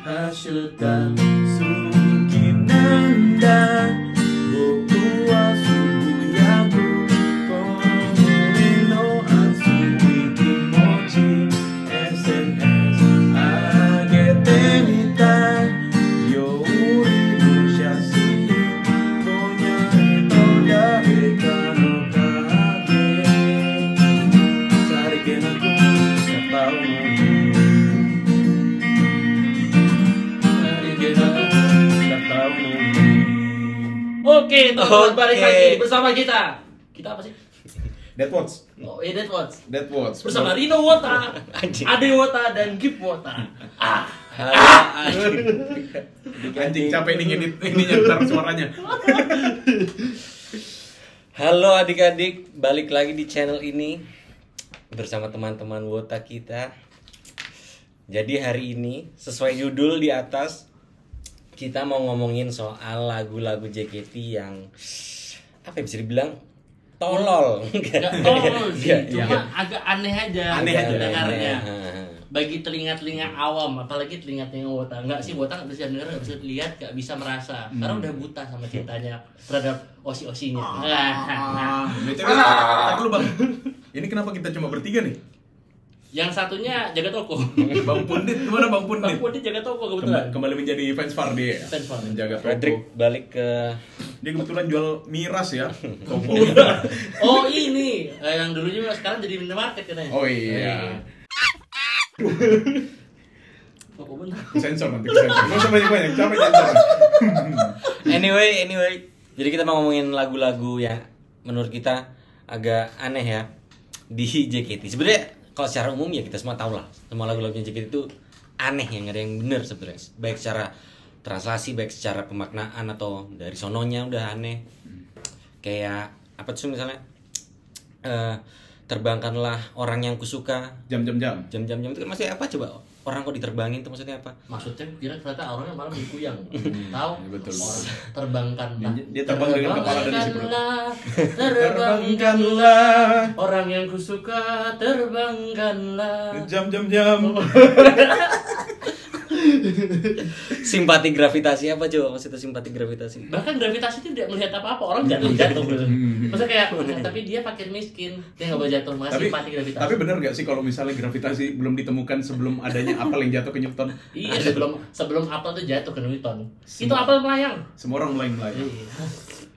Hashuka Sukinanda Boku wa Subuyaku Komune no Atsui Kimochi SNS Agete mitai Youri no shashi Konya eto dareka no kage Sarigen aku katau no Oke, teman-teman, balik lagi bersama kita. Kita apa sih? Deadwatch. Oh, Deadwatch. Deadwatch. Bersama Rino Wota, Ade Wota, dan Gip Wota. Anjing capek nih ngedit ini nyetar suaranya. Halo adik-adik, balik lagi di channel ini bersama teman-teman Wota kita. Jadi hari ini sesuai judul di atas, kita mau ngomongin soal lagu-lagu JKT yang apa ya, bisa dibilang tolol. Enggak tolol sih, Iya, cuma agak aneh aja. Aneh aja dengarnya. Aneh. Bagi telinga-telinga awam, apalagi telinga-telinga Wota. Enggak sih, Wota nggak bisa denger, nggak bisa lihat, nggak bisa merasa. Karena udah buta sama cintanya terhadap osi-osinya. BTW, tak dulu Bang. Ini kenapa kita cuma bertiga nih? Yang satunya jaga toko. Bang Pundit, gimana Bang Bang Pundit? Pundit jaga toko kebetulan. Kembali menjadi fans Fardi ya? Fans Fardi. Menjaga Frederick toko. balik ke Dia kebetulan jual miras ya. Toko. Oh ini, yang dulunya sekarang jadi minimarket katanya. Oh iya. Toko bener. Sensor nanti sensor. Nggak usah banyak-banyak, capek sensor. anyway. Jadi kita mau ngomongin lagu-lagu yang menurut kita agak aneh ya di JKT. Sebenarnya kalau secara umum ya kita semua tahu lah, semua lagu-lagunya JKT itu aneh, yang ada yang bener sebenarnya, baik secara translasi, baik secara pemaknaan atau dari sononya udah aneh. Kayak apa tuh misalnya terbangkanlah orang yang kusuka, Jam-jam. jam-jam itu kan masih apa coba, orang kok diterbangin itu maksudnya apa? Maksudnya kira ternyata orangnya malah dikuyang. Tahu? Ya, betul. Orang terbangkanlah. Dia terbang dengan kepala dan isi perut. Terbangkanlah orang yang kusuka, terbangkanlah. Jam. Simpati gravitasi apa coba, maksudnya simpati gravitasi? Bahkan gravitasi itu tidak melihat apa-apa, orang jatuh. Maksudnya kayak, tapi dia fakir miskin, dia nggak boleh jatuh, masih simpati gravitasi. Tapi bener gak sih kalau misalnya gravitasi belum ditemukan sebelum adanya apel yang jatuh ke Newton? Iya, sebelum apel tuh jatuh ke Newton. Itu apel melayang. Semua orang melayang. Iya.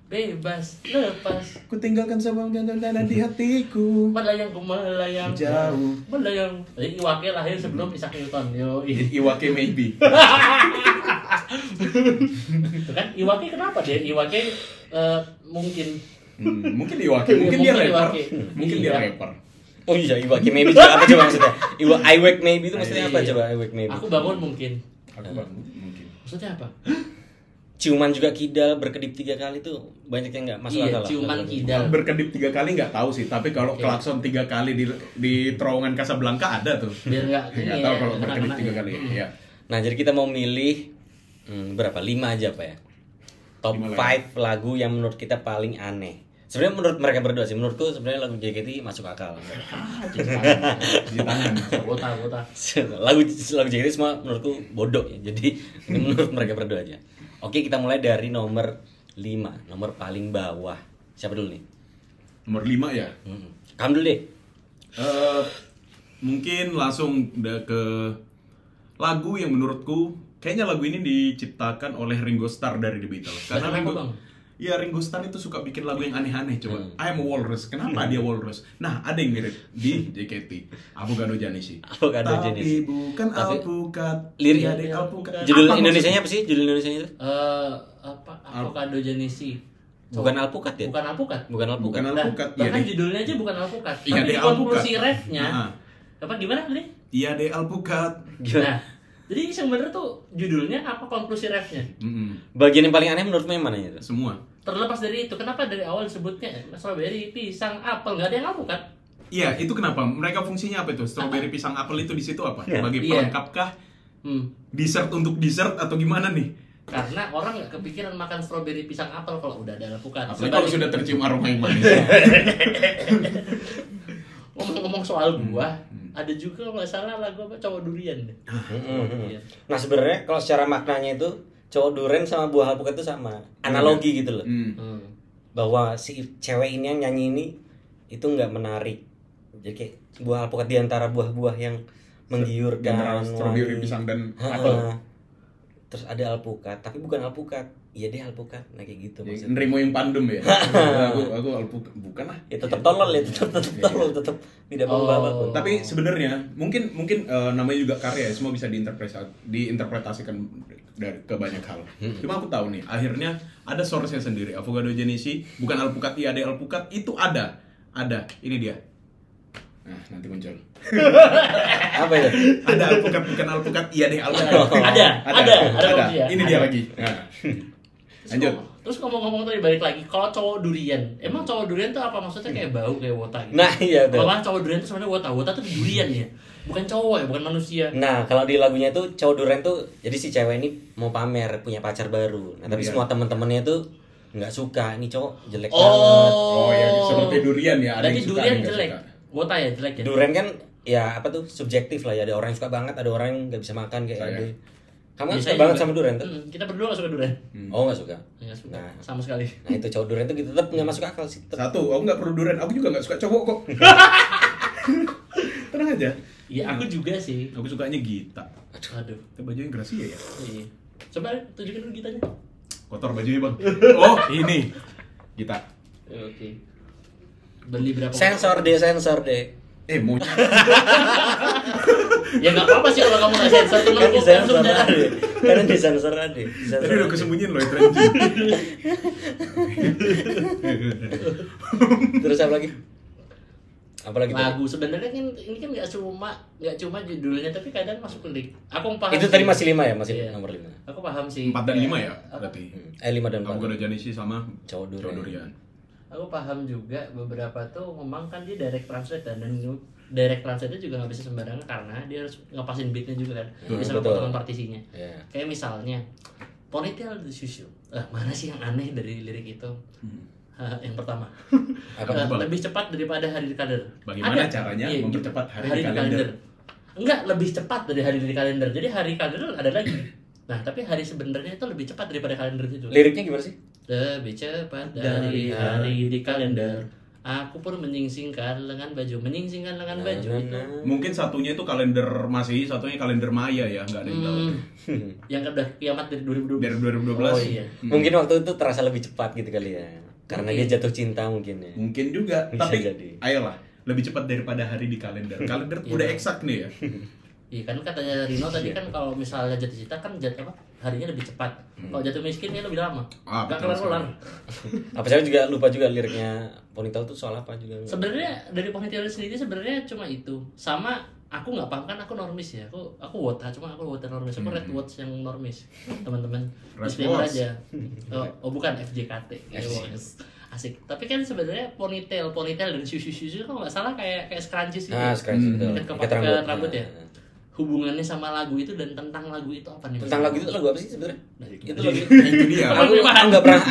Bebas, lepas, Ku tinggalkan semua gandan di hatiku. melayang ku melayang Jauh. melayang. Jadi Iwake lahir sebelum Isaac Newton. Yo, Iwake maybe. itu kan Iwake kenapa dia? Iwake mungkin Mungkin Iwake, mungkin dia Mungkin rapper. Iwake. Mungkin dia Iya. rapper. Oh iya, Iwake maybe juga apa coba maksudnya? I wake maybe itu maksudnya apa Iya. coba? I wake maybe. aku bangun mungkin. Aku bangun mungkin. Maksudnya apa? Ciuman juga kidal, berkedip 3 kali tuh banyak yang nggak masuk Iya, akal lah. ciuman kidal. Berkedip 3 kali nggak tahu sih, tapi kalau Oke. klakson 3 kali di terowongan Casablanca ada tuh. Biar nggak Nggak ini tahu ya, kalau berkedip kena-kena 3 ya. kali. Iya. Nah, jadi kita mau milih berapa? 5 aja Pak ya. Top 5 5 lagu yang menurut kita paling aneh. Sebenarnya menurut mereka berdua sih, menurutku sebenarnya lagu JKT masuk akal. Di tangan. Wota. lagu JKT semua menurutku bodoh ya. Jadi ini menurut mereka berdua aja. Oke, kita mulai dari nomor 5, nomor paling bawah. Siapa dulu nih? Nomor 5 ya. Kamu dulu deh. Mungkin langsung ke lagu yang menurutku kayaknya lagu ini diciptakan oleh Ringo Starr dari The Beatles. Karena Kenapa, Ringo, Bang? ya Ringo Starr itu suka bikin lagu yang aneh-aneh coba. I am a walrus. Kenapa dia walrus? Nah, ada yang mirip di JKT. Avocado Janisi. Avocado Tapi Janisi. bukan Tapi alpukat. lirik- Iya, deh, alpukat. Judul Apa Indonesianya apa sih? Judul Indonesianya itu? Apa? Avocado Janisi. Bukan alpukat ya? Bukan alpukat. Bukan alpukat. Bukan Nah, alpukat. Iya bahkan deh. judulnya aja bukan alpukat. Iya Tapi deh, di alpukat. konklusi refnya, Nah. apa gimana tadi? Iya deh alpukat. Nah, jadi sebenarnya tuh judulnya apa konklusi refnya? Bagian yang paling aneh menurutmu yang mana itu? Semua. Terlepas dari itu, kenapa dari awal disebutnya strawberry, pisang, apel, nggak ada yang alpukat? Iya, itu kenapa? Mereka fungsinya apa itu? Strawberry, pisang, apel itu di situ apa? Sebagai Iya. pelengkap kah? Hmm. Dessert untuk dessert atau gimana nih? Karena orang nggak kepikiran makan strawberry, pisang, apel kalau udah ada alpukat. Apalagi kalau sudah tercium aroma yang manis. Ngomong-ngomong soal buah, Ada juga kalau nggak salah lagu apa cowok durian deh. Iya. Nah sebenarnya kalau secara maknanya itu cowok duren sama buah alpukat itu sama, analogi gitu loh. Bahwa si cewek ini yang nyanyi ini itu nggak menarik. Jadi kayak buah alpukat di antara buah-buah yang menggiurkan, Antara strawberry, pisang dan apel. Terus ada alpukat, tapi bukan alpukat. Iya dia alpukat, nah kayak gitu maksudnya. nerimo yang pandem ya. aku alpukat bukan lah. Ya tetap tolol ya, tetap tolol, tetap tidak membawa pun. Tapi sebenarnya mungkin namanya juga karya ya, semua bisa diinterpretasikan dari ke banyak hal. Cuma aku tahu nih, akhirnya ada source-nya sendiri. Avocado Genesi bukan alpukat, iya ada alpukat, itu ada. Ini dia. Nah, nanti muncul. Apa itu? Ada alpukat bukan alpukat, iya deh alpukat. Ada. Ini dia lagi. Nah. Lanjut. Terus ngomong-ngomong tadi balik lagi, kalau cowok durian, emang cowok durian tuh apa maksudnya kayak bau kayak wota gitu? Nah iya tuh. Kalau cowok durian tuh sebenarnya wota tuh durian ya, bukan cowok ya, bukan manusia. Nah kalau di lagunya tuh cowok duren tuh, jadi si cewek ini mau pamer punya pacar baru. Nah tapi semua teman-temannya tuh nggak suka, ini cowok jelek banget. Oh ya, seperti durian ya. Ada Berarti yang suka, durian ada yang jelek, nggak suka. wota ya jelek ya. Duren kan ya apa tuh subjektif lah ya, ada orang yang suka banget, ada orang yang nggak bisa makan kayak Saya. ada. Kamu kan Ya, suka saya banget juga. sama duren tuh? Kita berdua gak suka durian. Oh nggak suka. Nggak suka, Nah. sama sekali. Nah itu cowok duren tuh gitu tetap nggak masuk akal sih. Tetep. Satu, aku nggak perlu durian. Aku juga nggak suka cowok kok. Tenang aja. Iya aku juga sih. Aku sukanya Gita. Aduh. Itu bajunya Gracia ya. Iya. Coba tunjukin dulu gitanya. Kotor bajunya bang. Oh ini Gita. Oke. Beli berapa? Sensor deh. Mau Ya nggak apa-apa sih kalau kamu nggak sensor, cuma Kan aku disensor langsung ada. Kan disensor ada. tadi udah kesembunyiin loh itu anjing. Terus apa lagi? Apa lagi? tadi? lagu sebenarnya kan ini kan nggak cuma judulnya tapi kadang masuk lirik. Aku paham. Itu sih. tadi masih 5 ya, masih Iya. nomor 5. Aku paham sih. 4 dan 5 ya Apa? berarti. 5 dan 4. Avocado Genesi sama Cowok durian. durian. Aku paham juga beberapa tuh memang kan dia direct translate dan direct translate juga nggak bisa sembarangan karena dia harus ngepasin beatnya juga kan. Bisa betul. potongan partisinya. Iya. Kayak misalnya ponytail the susu. Mana sih yang aneh dari lirik itu? Yang pertama. Lebih cepat daripada hari di kalender. Bagaimana caranya Iya, mempercepat hari di kalender? Enggak, lebih cepat dari hari di kalender. Jadi hari kalender ada lagi. Nah, tapi hari sebenarnya itu lebih cepat daripada kalender itu. Liriknya gimana sih? Lebih cepat dari hari di kalender. Aku pun menyingsingkan lengan baju. Menyingsingkan lengan baju itu. Mungkin satunya itu kalender Masehi, satunya kalender Maya ya, nggak ada yang tahu. Yang udah kiamat dari 2012. Dari 2012. Oh iya. Mungkin waktu itu terasa lebih cepat gitu kali ya. Karena dia jatuh cinta mungkin ya. Mungkin juga, Bisa tapi jadi. ayolah, lebih cepat daripada hari di kalender. Kalender udah eksak nih ya. Iya kan katanya Rino tadi kan kalau misalnya jatuh cinta kan harinya lebih cepat. Kalau jatuh miskin ya lebih lama. Gak betul kelar-kelar. Apa saya juga lupa juga liriknya Ponytail tuh soal apa juga. Sebenarnya dari Ponytail sendiri sebenarnya cuma itu. Sama aku nggak paham kan aku normis ya. Aku wota, cuma aku wota normis. Aku red watch yang normis. Teman-teman Red disclaimer watch. aja. Oh bukan FJKT. Asik. Tapi kan sebenarnya ponytail dan susu kalau nggak salah kayak scrunchies gitu. Scratch betul. Ikat Ikat ke rambut ya. Hubungannya sama lagu itu dan tentang lagu itu apa nih? Tentang lagu itu lagu apa sih sebenarnya? Itu lagu. Itu dia. Aku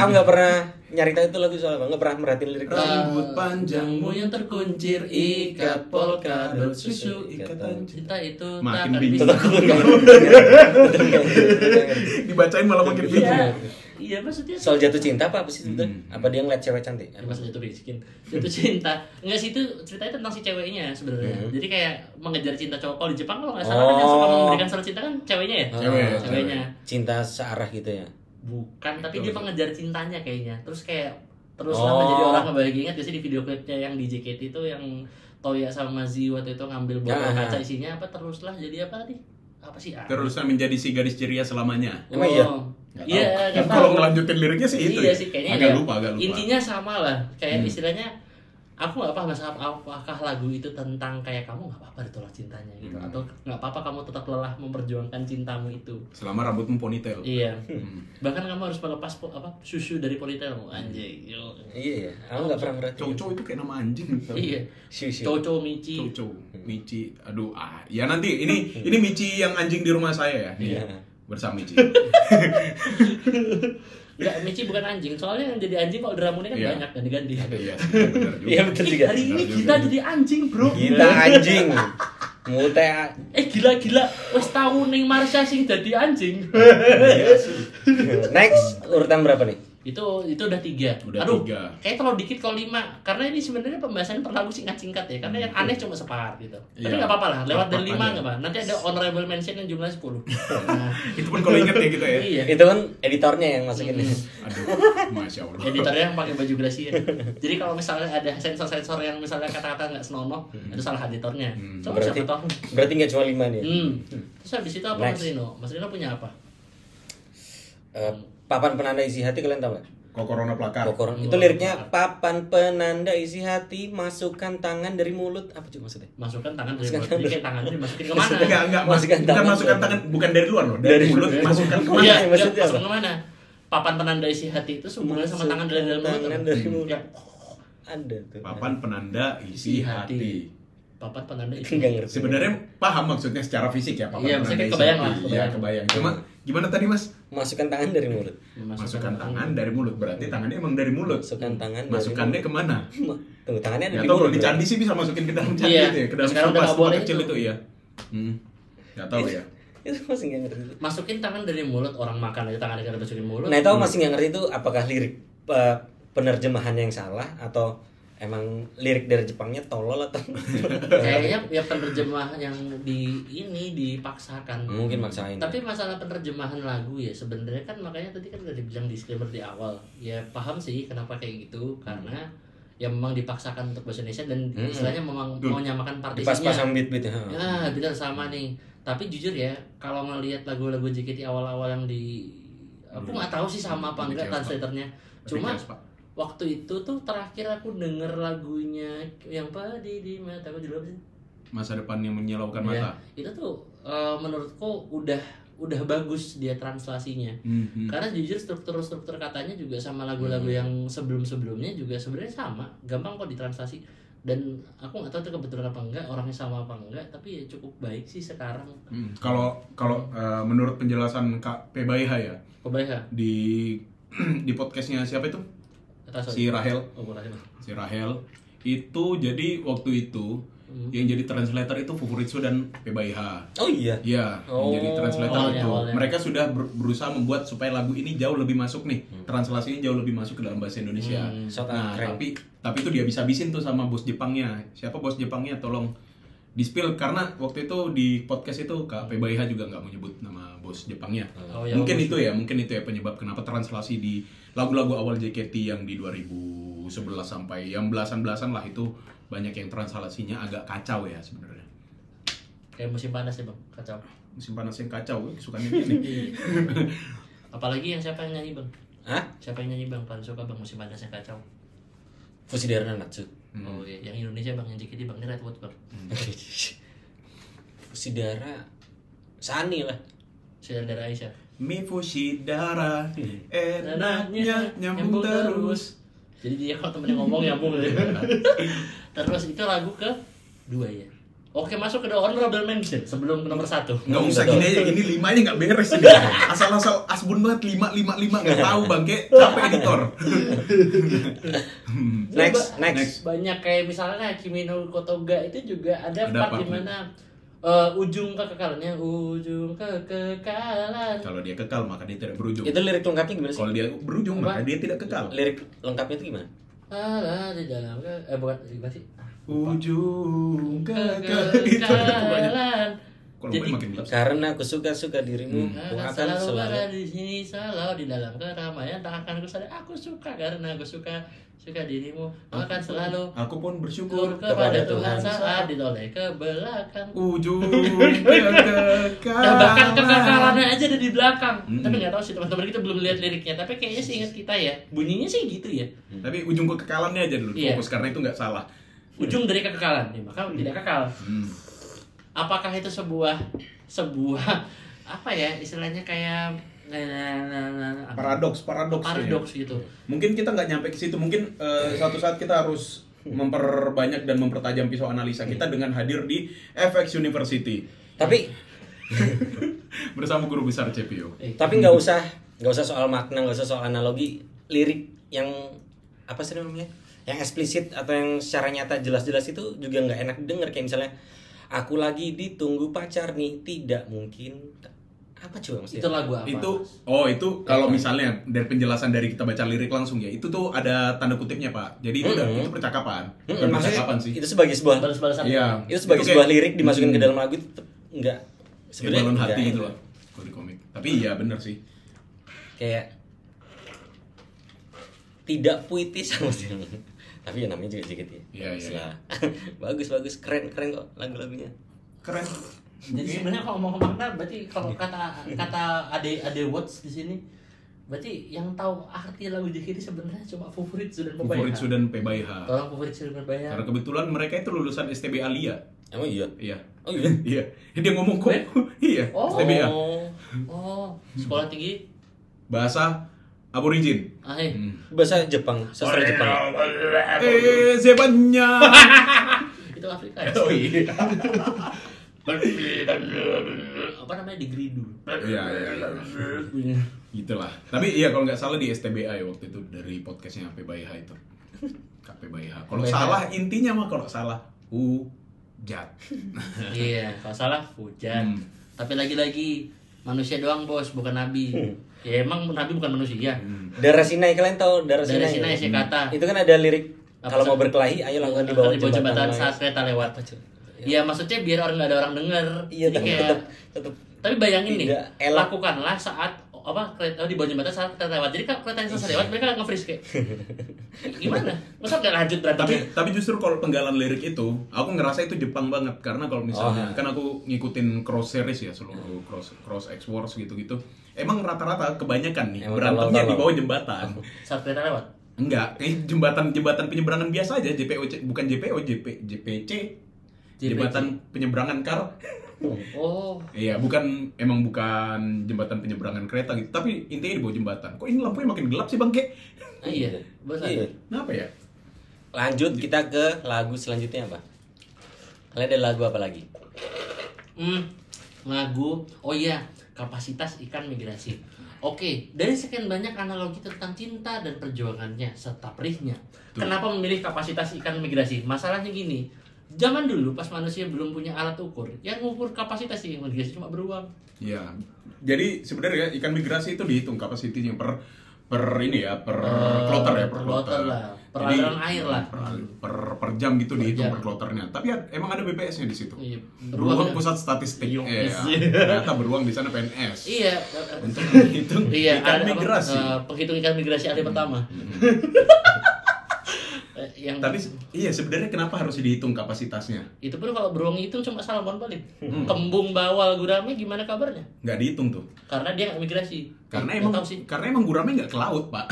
nggak pernah nyari tahu itu lagu soal apa. Nggak pernah merhatiin lirik. Rambut panjangmu yang terkuncir ikat polkadot susu ikatan cinta itu makin tak akan bingung. bisa. Dibacain malah makin bingung. Iya maksudnya Soal jatuh cinta apa sih sebetulnya? Apa dia ngeliat cewek cantik? pas jatuh miskin jatuh cinta enggak sih itu ceritanya tentang si ceweknya sebenarnya jadi kayak mengejar cinta cowok. Kalau di Jepang kalau nggak salah kan yang suka memberikan surat cinta kan ceweknya ya ceweknya Cinta searah gitu ya. bukan tapi dia mengejar cintanya kayaknya terus teruslah menjadi orang bahagia. Ingat gak sih di video klipnya yang di JKT itu yang Toya sama Zi waktu itu ngambil botol kaca isinya apa teruslah jadi apa tadi apa sih Terusnya menjadi si gadis ceria selamanya. Emang iya? Iya, Kan kalau ngelanjutin liriknya sih itu. iya ya. sih kayaknya agak ya. lupa. Intinya sama lah, kayak istilahnya aku nggak paham apakah lagu itu tentang kayak kamu nggak apa-apa ditolak cintanya gitu atau nggak apa-apa kamu tetap lelah memperjuangkan cintamu itu. Selama rambutmu ponytail. Iya. Bahkan kamu harus melepas susu dari ponytail anjay. Iya ya. Aku nggak pernah merhatiin. Coco itu kayak nama anjing. Iya. Shushu. Coco Michi. Coco, Michi. Aduh, ya nanti ini Michi yang anjing di rumah saya ya. Iya. Bersama Michi. Enggak, Michi bukan anjing. Soalnya yang jadi anjing kalau Dramunnya kan Iya. banyak ganti-ganti. Iya, benar juga. Iya betul juga. Hari ini kita jadi anjing, bro. Kita anjing. Mute. Gila. Wes tau ning Marsha sing dadi anjing. Next, urutan berapa nih? itu udah 3. Udah Aduh, 3. kayak terlalu dikit kalau 5. Karena ini sebenarnya pembahasan terlalu singkat-singkat ya. Karena yang aneh cuma separt gitu. Tapi Iya. nggak apa-apa lah. Lewat dari 5 Part-part nggak apa. Nanti ada honorable mention yang jumlahnya 10. Nah, Itu pun kalau inget ya gitu ya. iya. Itu kan editornya yang masukin. Aduh, Masya Allah. Editornya yang pakai baju Gracia. Jadi kalau misalnya ada sensor-sensor yang misalnya kata-kata nggak senonoh, itu salah editornya. Coba Berarti siapa tahu. berarti nggak cuma 5 nih. Terus habis itu apa Next. Mas Rino? Mas Rino punya apa? Papan penanda isi hati kalian tahu nggak? Kok corona plakar. Kokoron. Itu liriknya papan penanda isi hati, masukkan tangan dari mulut. Apa cuy maksudnya? Masukkan tangan dari mulut. Jadi kayak tangannya dimasukin kemana? Enggak, Masukkan bukan tangan. masukkan tangan, bukan dari luar loh, dari mulut masukkan kemana? Iya, Maksudnya apa? masuk kemana? Papan penanda isi hati itu hubungannya sama tangan dari dalam mulut. Tangan apa? dari mulut. Ya, Ada tuh. Papan penanda isi hati. papan penanda isi Enggak hati. ngerti. Sebenarnya paham maksudnya secara fisik ya, papan Iya, penanda maksudnya isi kebayang hati. lah, Iya, kebayang. kebayang. Cuma gimana tadi Mas? Masukkan tangan dari mulut. Masukkan tangan dari mulut, berarti tangannya emang dari mulut. Masukkan tangan dari Masukannya mulut. kemana? Tunggu, tangannya ada Ya di tahu mulut. kalau di candi sih bisa masukin ke dalam candi Iya. itu ya, ke dalam Sekarang udah kampas nggak boleh kecil itu. itu iya. Nggak tahu ya. Itu masih nggak ngerti. Masukin tangan dari mulut, orang makan aja tangannya kan masukin mulut. Nah, itu masih nggak ngerti itu apakah lirik penerjemahan yang salah atau emang lirik dari Jepangnya tolol atau Kayaknya ya penerjemah yang ini dipaksakan. mungkin maksain. Tapi masalah penerjemahan lagu ya sebenarnya kan makanya tadi kan udah dibilang disclaimer di awal. Ya paham sih kenapa kayak gitu karena ya memang dipaksakan untuk bahasa Indonesia dan istilahnya memang mau nyamakan partisinya. Pas-pasang beat-beat ya. Ya, benar sama nih. Tapi jujur ya, kalau ngelihat lagu-lagu JKT awal-awal yang di aku nggak tahu sih sama apa enggak translatornya. Cuma waktu itu tuh terakhir aku denger lagunya yang di mata aku judulnya apa sih? Masa depan yang menyilaukan Ya, mata. itu tuh menurutku udah bagus dia translasinya. Karena jujur struktur katanya juga sama lagu-lagu yang sebelum-sebelumnya juga sebenarnya sama, gampang kok ditranslasi. Dan aku nggak tahu itu kebetulan apa enggak, orangnya sama apa enggak, tapi ya cukup baik sih sekarang. Kalau menurut penjelasan Kak PBH ya Kebayang? di podcastnya siapa itu? Kata Si Rahel. Oh, boleh. Si Rahel itu jadi waktu itu yang jadi translator itu Fufuritsu dan PBH. Oh iya. Iya, yang jadi translator Awalnya, itu. awalnya. Mereka sudah berusaha membuat supaya lagu ini jauh lebih masuk nih. Translasinya jauh lebih masuk ke dalam bahasa Indonesia. Nah, keren. tapi itu dia bisa-bisin tuh sama bos Jepangnya. Siapa bos Jepangnya? Tolong di-spill karena waktu itu di podcast itu Kak PBH juga nggak menyebut nama bos Jepangnya. Oh, ya, mungkin bos. itu ya penyebab kenapa translasi di lagu-lagu awal JKT yang di 2011 sampai yang belasan-belasan lah itu banyak yang translasinya agak kacau ya sebenarnya. Kayak musim panas ya bang, kacau. Musim panas yang kacau, sukanya gini. Apalagi yang siapa yang nyanyi bang? Hah? Siapa yang nyanyi bang? Paling suka bang musim panas yang kacau. Fushidara Natsu. Oh iya, yang Indonesia bang, yang JKT bang, ini Redwood bang. Fushidara Sani lah. Saudara Aisyah. Mifushidara enaknya nyambung terus. Jadi dia kalau temennya ngomong nyambung gitu. Terus itu lagu ke 2 ya. Oke, masuk ke the honorable mention sebelum ke nomor 1. Nggak usah gini aja, ini 5 aja nggak beres ini. Asal-asal asbun banget 5 nggak tahu bangke, capek editor. Next. Banyak kayak misalnya Kimi no Kotoga itu juga ada Ada part apa? di mana ujung kekekalannya, ujung kekekalan. Kalau dia kekal maka dia tidak berujung. Itu lirik lengkapnya gimana sih? Kalau dia berujung Apa? maka dia tidak kekal. Lirik lengkapnya itu gimana? Ala di dalam bukan gimana sih? Ujung kekal itu pokoknya. Kekekalan. Kalau Jadi, gue makin bilang. Karena aku suka dirimu, aku akan selalu berada selalu. di sini, selalu di dalam keramaian, tak akan aku sadar aku suka karena aku suka dirimu, akan selalu Aku pun syukur bersyukur kepada Tuhan Tuhan saat ditoleh ke belakang. ujung kekekalan. Nah, bahkan kekekalannya aja ada di belakang. Tapi nggak tahu sih teman-teman kita belum lihat liriknya. Tapi kayaknya sih ingat kita ya, bunyinya sih gitu ya. Tapi ujung kekekalannya aja dulu Iya. fokus karena itu nggak salah. Ujung dari kekekalan, ya, maka tidak kekal. Apakah itu sebuah apa ya istilahnya kayak Paradoks gitu. Mungkin kita nggak nyampe ke situ. Mungkin suatu saat kita harus memperbanyak dan mempertajam pisau analisa kita dengan hadir di FX University Tapi bersama guru besar CPO. nggak usah soal makna, nggak usah soal analogi. Lirik yang apa sih namanya? Yang eksplisit atau yang secara nyata jelas-jelas itu juga nggak enak denger, kayak misalnya Aku lagi ditunggu pacar nih, tidak mungkin. Apa coba maksudnya? Itu lagu apa? Itu kalau misalnya dari penjelasan dari kita baca lirik langsung ya, itu tuh ada tanda kutipnya Pak. Jadi itu itu percakapan. Bukan percakapan sih. Itu sebagai sebuah Balas-balasan. Iya. itu sebagai sebuah lirik dimasukin ke dalam lagu itu enggak Sebenarnya balon hati enggak. gitu loh. Kalau di komik. Tapi iya bener sih. Kayak tidak puitis maksudnya. Tapi ya namanya juga JKT. Iya. Bagus keren kok lagu-lagunya. Keren. Jadi sebenarnya kalau ngomong makna, berarti kalau kata Ade Watts di sini, berarti yang tahu arti lagu JKT sebenarnya cuma Favoritsu dan PBH. Tolong Favoritsu dan PBH. Karena kebetulan mereka itu lulusan STB Alia. Emang iya? Iya. Oh iya? Iya. Dia ngomong kok. Iya. STBA. Sekolah tinggi Bahasa Aborigin. Bahasa Jepang, sastra Jepang. Zebannya. itu Afrika ya. Oh iya. Apa namanya degree dulu. Iya. Gitulah. Tapi iya kalau nggak salah di STBA ya waktu itu dari podcastnya PBH itu. KPBH. Kalau salah intinya mah kalau salah hujat. Iya, kalau salah hujat. Tapi lagi-lagi manusia doang bos, bukan nabi. Ya emang nabi bukan manusia. Darah Sinai, kalian tahu Darah Dari Sinai? sini saya kata. Itu kan ada lirik Apa kalau sih? mau berkelahi ayo lakukan di bawah jembatan saat kereta lewat. Iya, maksudnya biar orang nggak ada orang dengar. Iya, Jadi tapi kayak tetap tapi bayangin nih, tidak elok. lakukanlah saat kereta di bawah jembatan saat kereta lewat. Jadi kalau kereta yang selesai lewat mereka nge-freeze kayak gimana? Masa nggak lanjut berarti? Tapi justru kalau penggalan lirik itu, aku ngerasa itu Jepang banget karena kalau misalnya kan aku ngikutin cross series ya seluruh cross X Wars gitu-gitu. Emang rata-rata kebanyakan nih Emang berantemnya tolong. di bawah jembatan. Saat kereta lewat. Enggak, kayak jembatan penyeberangan biasa aja, bukan JPC. Jembatan penyeberangan kar. Oh, Iya, bukan jembatan penyeberangan kereta gitu, tapi intinya di bawah jembatan. Kok ini lampunya makin gelap sih, Bang Ke? iya. Benar. Iya. Kenapa ya? Lanjut kita ke lagu selanjutnya apa? Kalian ada lagu apa lagi? Lagu. Oh iya, kapasitas ikan migrasi. Oke, dari sekian banyak analogi tentang cinta dan perjuangannya serta perihnya. Kenapa memilih kapasitas ikan migrasi? Masalahnya gini, zaman dulu pas manusia belum punya alat ukur, yang ngukur kapasitas ikan migrasi cuma beruang. Iya. Jadi sebenarnya ikan migrasi itu dihitung kapasitinya per kloter ya, per kloter. lah, per Jadi, aliran air lah. Per jam gitu dihitung jam. per kloternya. Tapi emang ada BPS-nya di situ. Iya, Beruang beruang. pusat statistik. Iya. Ternyata beruang di sana PNS. Iya, Untuk menghitung iya, ikan ada migrasi. penghitung ikan migrasi ahli pertama. Yang Tapi iya sebenarnya kenapa harus dihitung kapasitasnya? itu pun kalau beruang itu cuma salmon paling. Kembung, bawal, gurame gimana kabarnya? Nggak dihitung tuh. Karena dia nggak migrasi. Karena Nggak tahu sih. emang gurame nggak ke laut, Pak.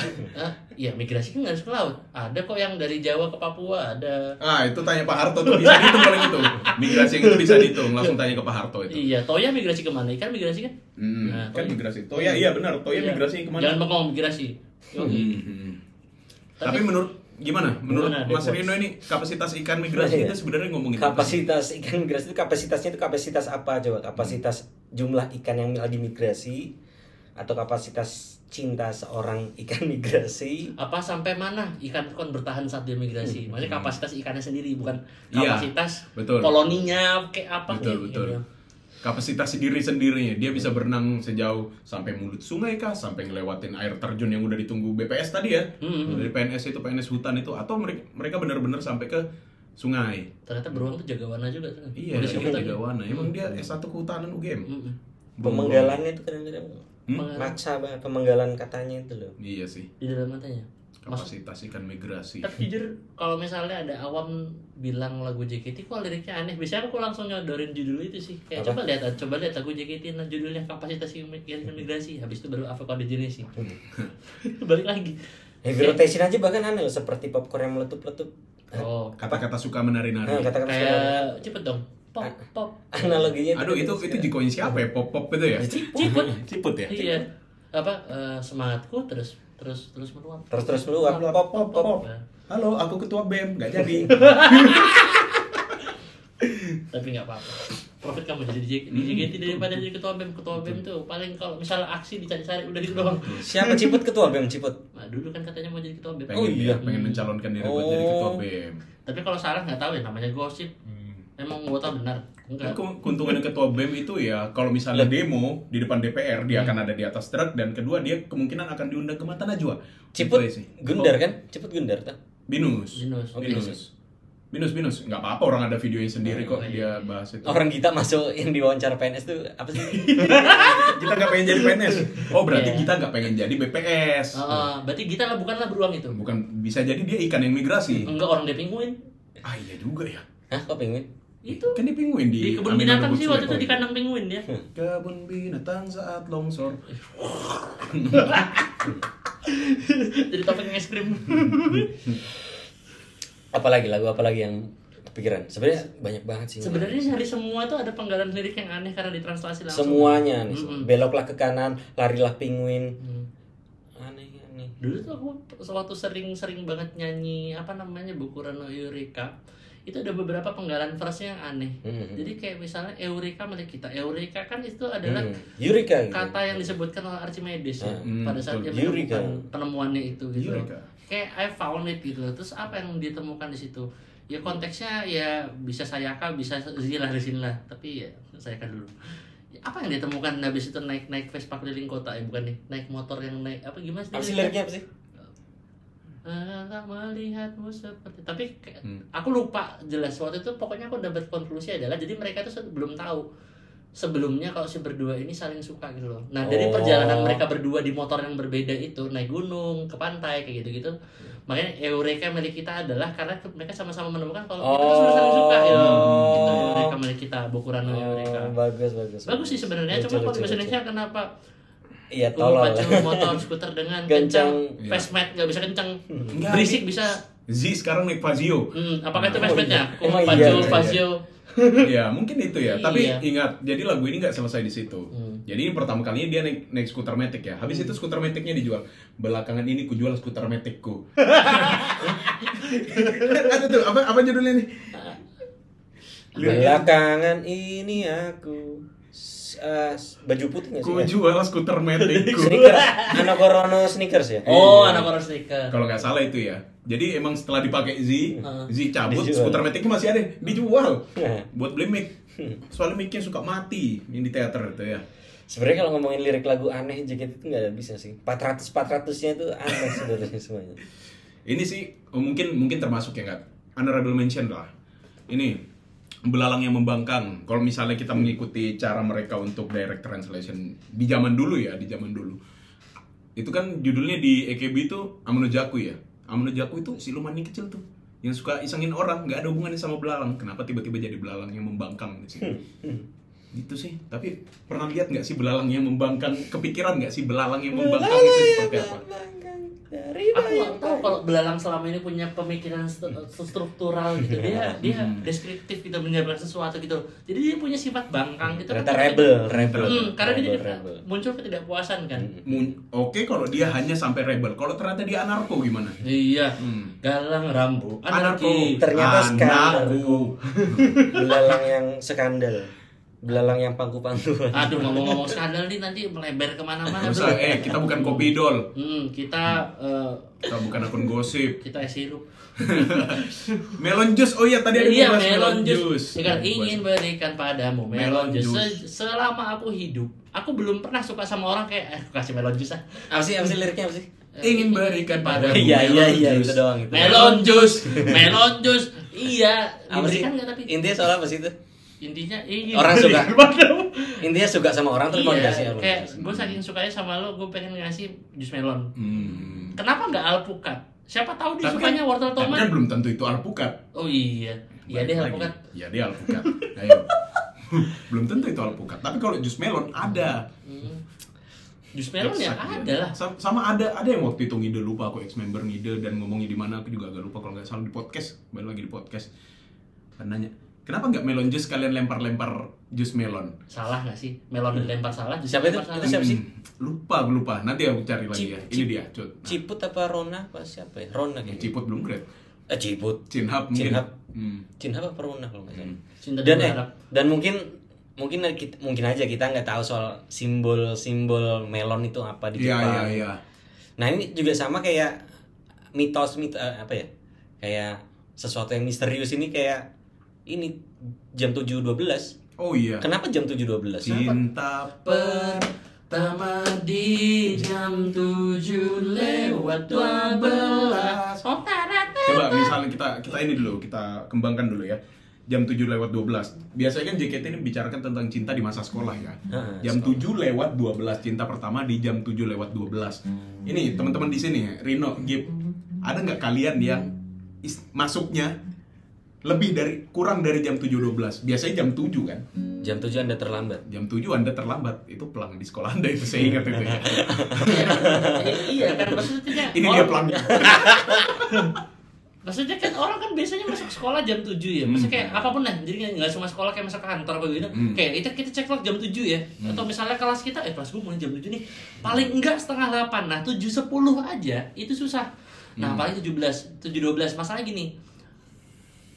Iya, migrasi kan nggak harus ke laut. Ada kok yang dari Jawa ke Papua, ada. Itu tanya Pak Harto tuh bisa dihitung kalau gitu. Migrasi yang itu bisa dihitung, langsung tanya ke Pak Harto itu. Iya, Toya migrasi kemana? Ikan migrasi kan? Kan migrasi. Toya iya benar, Toya Iya. migrasi kemana? Jangan bengong migrasi. Yogi. Tapi menurut Menurut Gimana, Mas Depos? Rino ini kapasitas ikan migrasi Iya. itu sebenarnya ngomongin apa sih? Kapasitas ikan migrasi itu kapasitasnya itu kapasitas apa coba? Kapasitas jumlah ikan yang lagi migrasi atau kapasitas cinta seorang ikan migrasi? Apa sampai mana ikan itu kan bertahan saat dia migrasi? Maksudnya kapasitas ikannya sendiri, bukan Iya, kapasitas betul. koloninya kayak apa Betul, kayak betul. gitu. Kapasitas diri sendirinya, dia bisa berenang sejauh sampai mulut sungai kah, sampai ngelewatin air terjun yang udah ditunggu BPS tadi ya, dari PNS hutan itu, atau mereka benar-benar sampai ke sungai. Ternyata beruang tuh jagawana juga kan. Iya, Polisi dia hutan. jagawana. Emang dia S1 kehutanan UGM. Pemenggalannya itu kadang-kadang Penggalan. maksa banget pemenggalan katanya itu loh. Iya sih. Di dalam matanya. Kapasitas ikan migrasi. Tapi jujur kalau misalnya ada awam bilang lagu JKT kok liriknya aneh, biasanya aku langsung nyodorin judul itu sih. Kayak Apa? coba lihat lagu JKT nah judulnya kapasitas ikan migrasi, habis itu baru avocado jenis sih. Balik lagi. Heavy rotation aja bahkan aneh loh, seperti popcorn yang meletup-letup. Oh, Kata-kata suka menari-nari. Kata-kata kayak cepet dong. Pop pop. analoginya Aduh, itu jikoin siapa ya? Pop-pop itu ya? Ciput. Ciput ya? Iya. Apa semangatku terus meluap. terus meluap pop pop pop. Halo, aku ketua BEM, nggak jadi. Tapi nggak apa-apa. Profit kamu jadi di JKT daripada jadi ketua BEM. Ketua BEM tuh paling kalau misalnya aksi dicari-cari udah itu doang. Siapa Ciput ketua BEM Ciput? Nah, dulu kan katanya mau jadi ketua BEM. Pengen mencalonkan diri buat jadi ketua BEM. Tapi kalau salah nggak tahu ya, namanya gosip. Emang kuota benar? Enggak. Keuntungan ketua BEM itu ya kalau misalnya demo di depan DPR dia akan ada di atas truk, dan kedua dia kemungkinan akan diundang ke Mata Najwa. Ciput Gitu sih. Gundar kan? Ciput Gundar tuh. Binus. Binus. Oh, Binus. Nggak apa-apa, orang ada videonya sendiri kok dia bahas itu. Orang kita masuk yang diwawancara PNS tuh apa sih? Kita nggak pengen jadi PNS. Oh berarti Iya. kita nggak pengen jadi BPS. Berarti Gita lah bukanlah beruang itu. Bukan, bisa jadi dia ikan yang migrasi. Enggak, orang dia penguin. Ah iya juga ya. Hah, kok penguin? Itu Kan dia penguin di kebun Amin binatang Robot sih waktu itu Sleep. di kandang penguin dia. Kebun binatang saat longsor. Jadi topeng es krim. Apalagi yang kepikiran? Sebenarnya banyak banget sih. Sebenarnya dari semua tuh ada penggalan lirik yang aneh karena ditranslasi langsung. Semuanya nih. Mm-mm. Beloklah ke kanan, larilah penguin. Aneh. Dulu tuh aku sewaktu sering banget nyanyi apa namanya buku Rano Eureka, itu ada beberapa penggalan verse yang aneh. Jadi kayak misalnya Eureka milik kita. Eureka kan itu adalah Eureka gitu. kata yang disebutkan oleh Archimedes ya, pada saat dia betul. menemukan Eureka. penemuannya itu gitu. Eureka. Kayak I found it gitu. Terus apa yang ditemukan di situ? Ya konteksnya ya bisa Sayaka, bisa Zila di sini lah. Tapi ya Sayaka dulu. Ya, apa yang ditemukan habis itu naik Vespa keliling kota ya, bukan nih naik motor yang naik apa gimana sih? Apa sih liriknya apa sih? Tak melihatmu seperti, tapi aku lupa jelas waktu itu. Pokoknya aku dapat konklusi adalah jadi mereka tuh belum tahu sebelumnya kalau si berdua ini saling suka gitu loh. Nah dari perjalanan mereka berdua di motor yang berbeda itu, naik gunung ke pantai kayak gitu-gitu, makanya Eureka milik kita adalah karena mereka sama-sama menemukan kalau kita tuh sudah saling suka gitu. Itu Eureka milik kita, Bokurano Eureka. Bagus sih sebenarnya, cuma kalau di bahasa Indonesia kenapa Iya, tolol. pacu motor skuter dengan kencang, fastmat nggak bisa kencang, Enggak, berisik bisa. Z sekarang naik Fazio. Apakah itu fastmatnya? Emang iya, Pacu, iya. Fazio. Ya mungkin itu ya. Tapi Iya. ingat, jadi lagu ini nggak selesai di situ. Jadi ini pertama kalinya dia naik skuter metik ya. Habis itu skuter metiknya dijual. Belakangan ini kujual skuter metikku. Ada tuh apa judulnya nih? Belakangan ini aku baju putih nggak sih? Kujual skuter metikku. Sneakers, anak Korono sneakers ya. Oh, anak orang stiker. Kalau nggak salah itu ya. Jadi emang setelah dipakai Z cabut, Dijual. skuter metiknya masih ada, dijual Nah. buat beli mic. Soalnya micnya suka mati yang di teater itu ya. Sebenarnya kalau ngomongin lirik lagu aneh JKT itu nggak ada bisa sih. 400-400-nya itu aneh sebenarnya semuanya. Ini sih mungkin termasuk ya nggak honorable mention lah. Ini Belalang yang Membangkang. Kalau misalnya kita mengikuti cara mereka untuk direct translation di zaman dulu ya, itu kan judulnya di EKB itu Amenojaku ya. Amenojaku itu siluman yang kecil tuh yang suka isengin orang, nggak ada hubungannya sama belalang. Kenapa tiba-tiba jadi belalang yang membangkang di sini? Gitu sih. Tapi pernah lihat nggak sih belalang yang membangkang? Kepikiran nggak sih belalang yang membangkang itu seperti apa? Aku nggak tahu kalau belalang selama ini punya pemikiran struktural gitu. Dia deskriptif gitu, menjabarkan sesuatu gitu. Jadi dia punya sifat bangkang gitu. Ternyata rebel. Karena dia Rebel. muncul ketidakpuasan kan. Oke, kalau dia hanya sampai rebel. Kalau ternyata dia anarko gimana? Iya. Galang rambu, anarki. Ternyata skandal. Anarko. Belalang yang skandal. Belalang yang pangku-pangkuan. Aduh, ngomong-ngomong skandal nih nanti melebar kemana-mana. Nggak usah, kita bukan kopi idol. Kita Kita bukan akun gosip. kita es sirup. Melon juice, oh iya tadi ada Iya, bahas melon juice. Ya kan, ingin Buat- berikan padamu melon juice. Selama aku hidup, aku belum pernah suka sama orang kayak aku kasih melon juice ah. Apa sih liriknya apa sih? Ingin berikan padamu Iya, melon itu juice. doang itu. Melon juice. Iya, Apa sih? diberikan nggak tapi Intinya soal apa sih itu? intinya ingin Orang suka. berikan padamu. Intinya suka sama orang terus mau dikasih Iya, apa? kayak gue saking sukanya sama lo, gue pengen ngasih jus melon. Hmm. Kenapa nggak alpukat? Siapa tahu dia Tapi sukanya wortel tapi tomat. kan belum tentu itu alpukat. Oh iya, iya deh Balik lagi. alpukat. Iya dia alpukat. Ayo. Belum tentu itu alpukat. Tapi kalau jus melon ada. Jus melon ya Exact, ada lah. Sama ada yang waktu itu ngide, lupa aku ex member ngide dan ngomongnya di mana aku juga agak lupa, kalau nggak salah di podcast, balik lagi di podcast. Kan nanya, kenapa nggak melon jus kalian lempar jus melon? Salah nggak sih? Melon dilempar salah, jus Siapa itu? dilempar salah. Itu siapa sih? Lupa. Nanti aku cari lagi ya. Ini dia, Cut. Nah, Ciput apa Rona apa siapa ya? Rona kayaknya. Ciput belum grade. Ciput. Cinhap mungkin. Cinhap. Hmm. Cinhap apa Rona kalau nggak salah. Cinta Dan dan berharap. dan mungkin aja kita nggak tahu soal simbol melon itu apa di Jepang. Iya. Nah ini juga sama kayak mitos apa ya? Kayak sesuatu yang misterius ini kayak ini jam 7.12. Oh iya. Kenapa jam 7.12? Cinta Pertama di jam 7:12. Coba misalnya kita ini dulu, kita kembangkan dulu ya. Jam 7:12. Biasanya kan JKT ini bicarakan tentang cinta di masa sekolah ya. Jam 7:12 cinta pertama di jam 7:12. Ini teman-teman di sini, Rino, Gip, ada nggak kalian yang masuknya kurang dari jam 7:12? Biasanya jam 7 kan? Jam 7 Anda terlambat. Jam 7 Anda terlambat. Itu pelang di sekolah Anda itu, saya ingat itu ya. Iya kan maksudnya. Ini dia pelangnya. Maksudnya kan orang kan biasanya masuk sekolah jam 7 ya. Maksudnya kayak apapun lah. Jadi nggak cuma sekolah kayak masuk kantor apa gitu. Kayak kita cek log jam 7 ya. Atau misalnya kelas kita kelas gue mulai jam 7 nih. Paling enggak 7:30. Nah, 7:10 aja itu susah. Nah, paling 7:12. Masalahnya gini.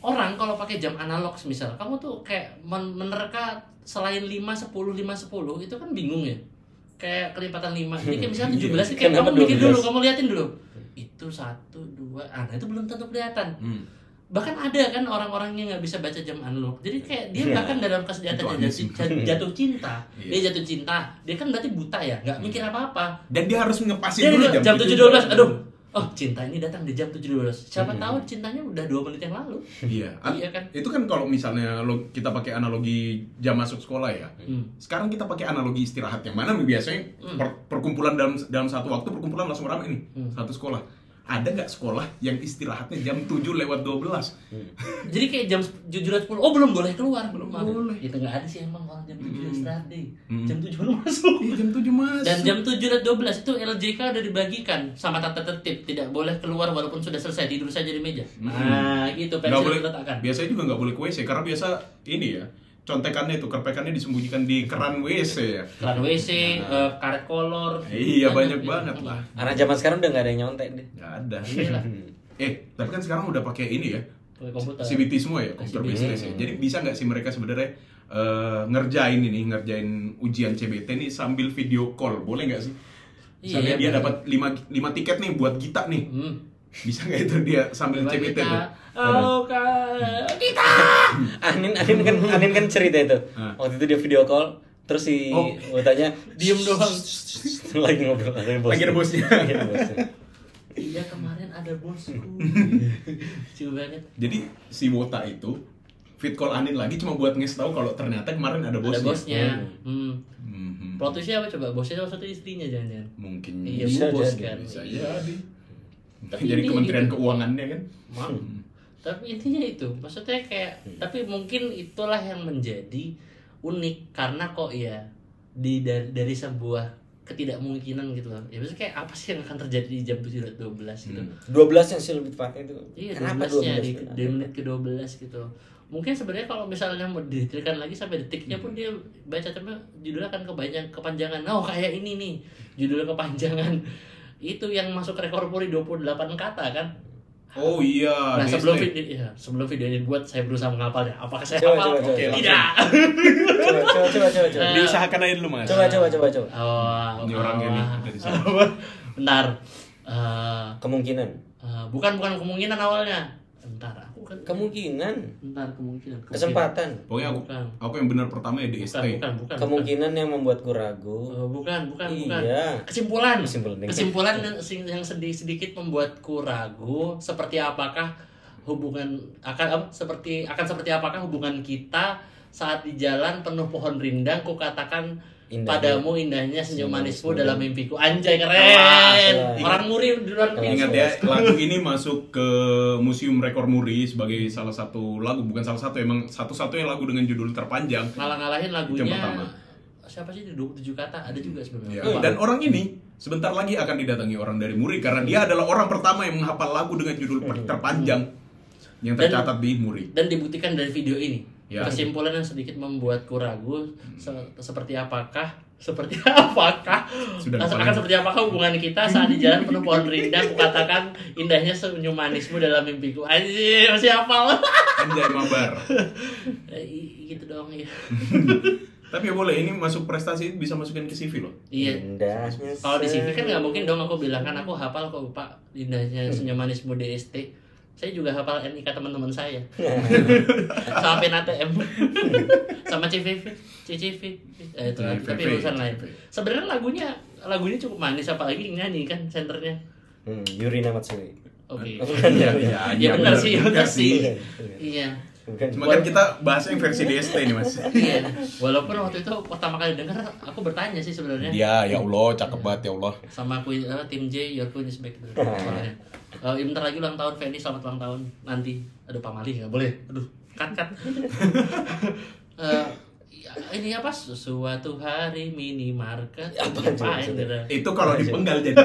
Orang kalau pakai jam analog misal, kamu tuh kayak menerka selain 5:10 5:10 itu kan bingung ya. Kayak kelipatan 5. Ini kayak misalnya 17 kayak Kenapa kamu bikin 12? dulu, kamu liatin dulu. Itu 1 2, nah itu belum tentu kelihatan. Bahkan ada kan orang-orang yang nggak bisa baca jam analog. Jadi kayak dia bahkan dalam kesejahteraan jatuh cinta, dia jatuh cinta, dia kan berarti buta ya, nggak mikir apa-apa. Dan dia harus ngepasin Dia dulu jam 7:12, aduh. Oh, cinta ini datang di jam 7:12. Siapa tahu cintanya udah 2 menit yang lalu. Iya. Iya kan? Itu kan kalau misalnya kita pakai analogi jam masuk sekolah ya. Sekarang kita pakai analogi istirahat yang mana biasanya perkumpulan dalam satu waktu perkumpulan langsung ramai nih. Satu sekolah. Ada nggak sekolah yang istirahatnya jam 7:12? Jadi kayak jam 7:10, oh belum boleh keluar, belum boleh. Itu nggak ada sih emang orang jam 7 istirahat deh. Jam 7 baru masuk. Iya, jam 7 masuk. Dan jam 7:12 itu LJK udah dibagikan sama tata tertib, tidak boleh keluar walaupun sudah selesai, tidur saja di meja. Nah, gitu Nggak pensil boleh. diletakkan. Biasanya juga nggak boleh ke WC karena biasa ini ya. Contekannya itu, kerpekannya disembunyikan di keran WC ya. Keran WC, karet kolor. Iya, banyak banget lah. Anak zaman sekarang udah nggak ada yang nyontek deh. Nggak ada. Iyalah. Tapi kan sekarang udah pakai ini ya. Pakai komputer. CBT semua ya, komputer CBT. bisnis ya. Jadi bisa nggak sih mereka sebenarnya ngerjain ujian CBT nih sambil video call, boleh nggak sih? Misalnya dia dapat 5 tiket nih buat Gita nih. Bisa nggak itu dia sambil CBT tuh? Oh, kita. Anin kan cerita itu. Waktu itu dia video call, terus si Wotanya Diem doang. lagi ngobrol Lagi ada bosnya. Iya, kemarin ada bosku. Coba banget. Jadi si Wota itu fit call Anin lagi cuma buat ngasih tahu kalau ternyata kemarin ada bosnya. Ada bosnya. Plot twistnya apa coba? Bosnya maksudnya istrinya jangan-jangan. Mungkin Iya, bisa bos jadi, kan. bisa Iya. jadi. Tapi Jadi ini Kementerian gitu. Keuangannya kan. Tapi intinya itu, maksudnya kayak tapi mungkin itulah yang menjadi unik karena kok ya dari sebuah ketidakmungkinan gitu loh. Ya maksudnya kayak apa sih yang akan terjadi di jam 7:12 gitu. 12 yang sih lebih tepatnya itu. Iya, Kenapa 12-nya 12? di menit ke-12 gitu. Mungkin sebenarnya kalau misalnya mau didetailkan lagi sampai detiknya pun dia baca tapi judulnya akan kepanjangan. Oh, kayak ini nih. Judulnya kepanjangan. Itu yang masuk rekor muri 28 kata kan. Oh iya. Nah, di sebelum ST. sebelum video ini dibuat saya berusaha menghafalnya. Apakah saya Coba, hafal? coba, coba. Tidak. Coba. Diusahakan aja dulu, Mas. Coba. Oh, Ini orangnya nih dari sana. Bentar. Kemungkinan. Bukan kemungkinan awalnya. Bentar, aku kan Kemungkinan. kemungkinan. Kesempatan. Pokoknya Bukan. aku yang benar pertama ya di ST. Bukan. Kemungkinan yang membuatku ragu. Bukan. Iya. Kesimpulan Kesimpulan. yang sedikit membuatku ragu seperti apakah hubungan seperti apakah hubungan kita saat di jalan penuh pohon rindang ku katakan Indahnya. padamu indahnya senyum manismu Manismu. dalam mimpiku. Anjay, keren. Kelas. Orang Muri duluan Ingat ya, lagu ini masuk ke Museum Rekor Muri sebagai salah satu lagu, bukan salah satu, emang satu-satunya lagu dengan judul terpanjang. ngalah-ngalahin Itu yang lagunya. pertama. Siapa sih 27 kata? Ada juga sebenarnya. Ya, dan orang ini sebentar lagi akan didatangi orang dari Muri karena dia adalah orang pertama yang menghafal lagu dengan judul terpanjang yang tercatat di Muri. Dan dibuktikan dari video ini. Ya. Kesimpulan yang sedikit membuatku ragu seperti apakah Sudah akan seperti apakah hubungan kita saat di jalan penuh pohon rindang kukatakan indahnya senyum manismu dalam mimpiku. Anjir, masih hafal. Anjay mabar. Gitu dong ya. Tapi ya boleh, ini masuk prestasi bisa masukin ke CV loh. Iya. Indahnya. Kalau di CV kan nggak mungkin dong aku bilang kan aku hafal kok Pak indahnya senyum manismu DST. Saya juga hafal NIK teman-teman saya. Sama PIN ATM. Sama CVV. Itu tapi urusan lain. Sebenarnya lagunya cukup manis, apalagi nyanyi kan senternya. Yurina Matsui. Oke. Ya Benar sih. Iya. Cuma kan kita bahas yang versi DST nih Mas. Iya. Walaupun waktu itu pertama kali denger aku bertanya sih sebenarnya. Dia ya Allah, cakep banget ya Allah. Sama tim J, Your Queen is Back. Bentar lagi ulang tahun Feni, selamat ulang tahun nanti. Aduh pamali nggak boleh. Aduh, cut. Ini apa? Suatu hari minimarket. Itu kalau dipenggal jadi.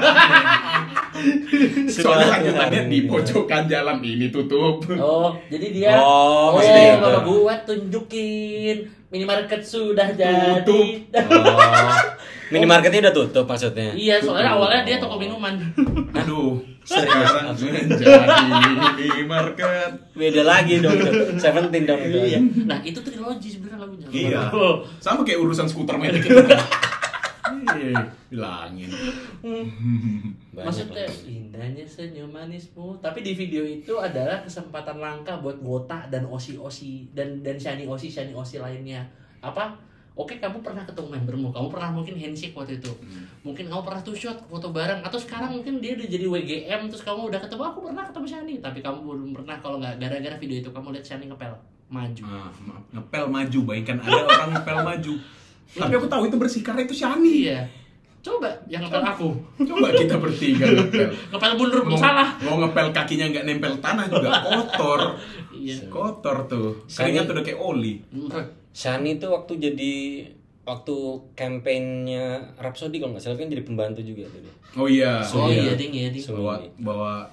Soalnya lanjutannya di pojokan jalan ini tutup. Oh, jadi dia. maksudnya itu. Kalau buat tunjukin minimarket sudah jadi. Minimarketnya udah tutup maksudnya. Iya, soalnya awalnya dia toko minuman. Aduh, sekarang menjadi minimarket. Beda lagi dong. Seventeen dong itu. Iya. Nah, itu trilogi sebenarnya lagunya. Iya. Sama kayak urusan skuter metik itu. Bilangin. Maksudnya indahnya senyum manismu. Tapi di video itu adalah kesempatan langka buat Gota dan Osi dan Shani Osi lainnya. Apa? Oke, kamu pernah ketemu membermu, kamu pernah mungkin handshake waktu itu, mungkin kamu pernah two shot foto bareng, atau sekarang mungkin dia udah jadi WGM, terus kamu udah ketemu, aku pernah ketemu Shani, tapi kamu belum pernah. Kalau nggak gara-gara video itu kamu lihat Shani ngepel maju. Ngepel maju, bayangkan ada orang ngepel maju. Tapi aku tahu itu bersih karena itu Shani. Iya. Coba yang ngepel aku. Coba kita bertiga ngepel. Ngepel mundur pun salah. Mau ngepel kakinya nggak nempel tanah juga kotor. Iya. Kotor tuh. Keringat udah kayak oli. Shani tuh waktu kampanyenya Rhapsody kalau nggak salah kan jadi pembantu juga tuh dia. Oh iya. Iya ding. Bawa